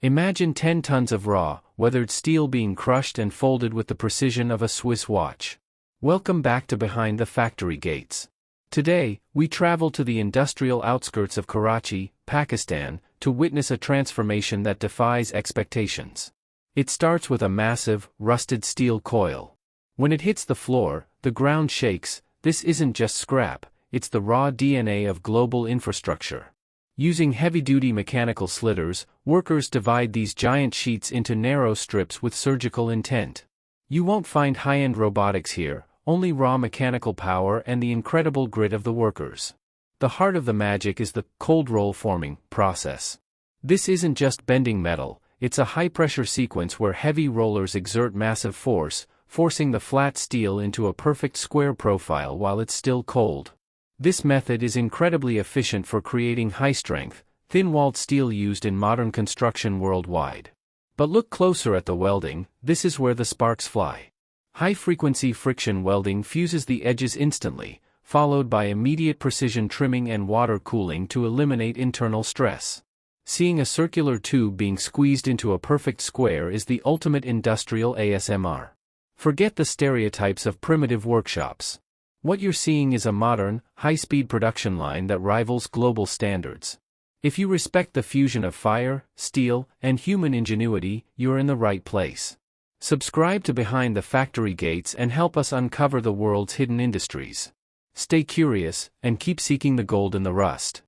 Imagine 10 tons of raw, weathered steel being crushed and folded with the precision of a Swiss watch. Welcome back to Behind the Factory Gates. Today, we travel to the industrial outskirts of Karachi, Pakistan, to witness a transformation that defies expectations. It starts with a massive, rusted steel coil. When it hits the floor, the ground shakes. This isn't just scrap, it's the raw DNA of global infrastructure. Using heavy-duty mechanical slitters, workers divide these giant sheets into narrow strips with surgical intent. You won't find high-end robotics here, only raw mechanical power and the incredible grit of the workers. The heart of the magic is the cold roll forming process. This isn't just bending metal, it's a high-pressure sequence where heavy rollers exert massive force, forcing the flat steel into a perfect square profile while it's still cold. This method is incredibly efficient for creating high-strength, thin-walled steel used in modern construction worldwide. But look closer at the welding, this is where the sparks fly. High-frequency friction welding fuses the edges instantly, followed by immediate precision trimming and water cooling to eliminate internal stress. Seeing a circular tube being squeezed into a perfect square is the ultimate industrial ASMR. Forget the stereotypes of primitive workshops. What you're seeing is a modern, high-speed production line that rivals global standards. If you respect the fusion of fire, steel, and human ingenuity, you're in the right place. Subscribe to Behind the Factory Gates and help us uncover the world's hidden industries. Stay curious, and keep seeking the gold in the rust.